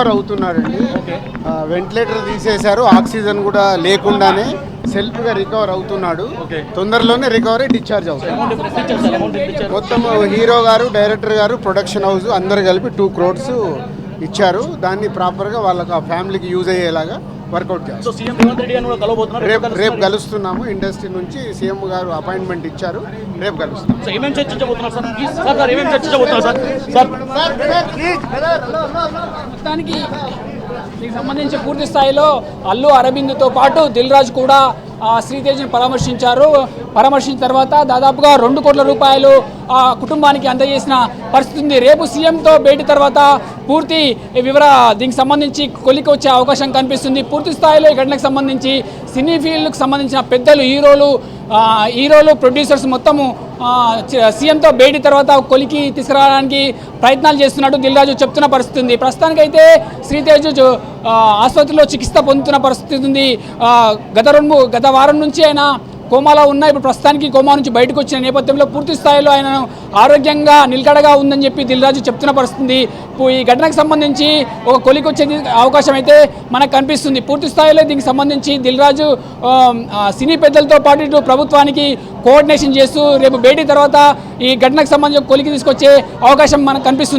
Recover అవుతున్నాడండి. Ventilator తీసేశారు, oxygen కూడా లేకుండానే సెల్ఫ్గా రికవర్ అవుతున్నాడు. తొందరలోనే రికవరీ డిశ్చార్జ్ అవుతాడు. మొత్తం హీరో గారు, డైరెక్టర్ గారు, ప్రొడక్షన్ హౌస్ అందరు కలిపి 2 crores ఇచ్చారు. దాన్ని ప్రాపర్గా వాళ్ళకి ఆ ఫ్యామిలీకి యూజ్ అయ్యేలాగా వర్కౌట్ చేస్తాం. రేపు కలుస్తున్నాము. ఇండస్ట్రీ నుంచి సీఎం గారు అపాయింట్మెంట్ ఇచ్చారు. రేపు కలుస్తాం. మొత్తానికి దీనికి సంబంధించి పూర్తి స్థాయిలో అల్లు అరవింద్తో పాటు దిల్ రాజు కూడా శ్రీతేజ్ని పరామర్శించిన తర్వాత దాదాపుగా 2 కోట్ల రూపాయలు ఆ కుటుంబానికి అందజేసిన పరిస్థితి ఉంది. రేపు సీఎంతో భేటీ తర్వాత పూర్తి దీనికి సంబంధించి కొలికి వచ్చే అవకాశం కనిపిస్తుంది. పూర్తి స్థాయిలో ఈ ఘటనకు సంబంధించి సినీ ఫీల్డ్కి సంబంధించిన పెద్దలు, హీరోలు, ప్రొడ్యూసర్స్ మొత్తము సీఎంతో భేటీ తర్వాత కొలికి తీసుకురావడానికి ప్రయత్నాలు చేస్తున్నట్టు దిల్ రాజు చెప్తున్న పరిస్థితి ఉంది. ప్రస్తుతానికైతే శ్రీతేజ్ ఆసుపత్రిలో చికిత్స పొందుతున్న పరిస్థితి ఉంది. గత వారం నుంచి ఆయన కోమాలో ఉన్న, ఇప్పుడు ప్రస్తుతానికి కోమా నుంచి బయటకు వచ్చిన నేపథ్యంలో పూర్తి స్థాయిలో ఆయన ఆరోగ్యంగా నిలకడగా ఉందని చెప్పి దిల్ రాజు చెప్తున్న పరిస్థితి. ఈ ఘటనకు సంబంధించి ఒక కొలికి వచ్చే అవకాశం అయితే మనకు కనిపిస్తుంది. పూర్తి స్థాయిలో దీనికి సంబంధించి దిల్ రాజు సినీ పెద్దలతో పాటు ఇటు ప్రభుత్వానికి కోఆర్డినేషన్ చేస్తూ రేపు భేటీ తర్వాత ఈ ఘటనకు సంబంధించి కొలికి తీసుకొచ్చే అవకాశం మనకు కనిపిస్తుంది.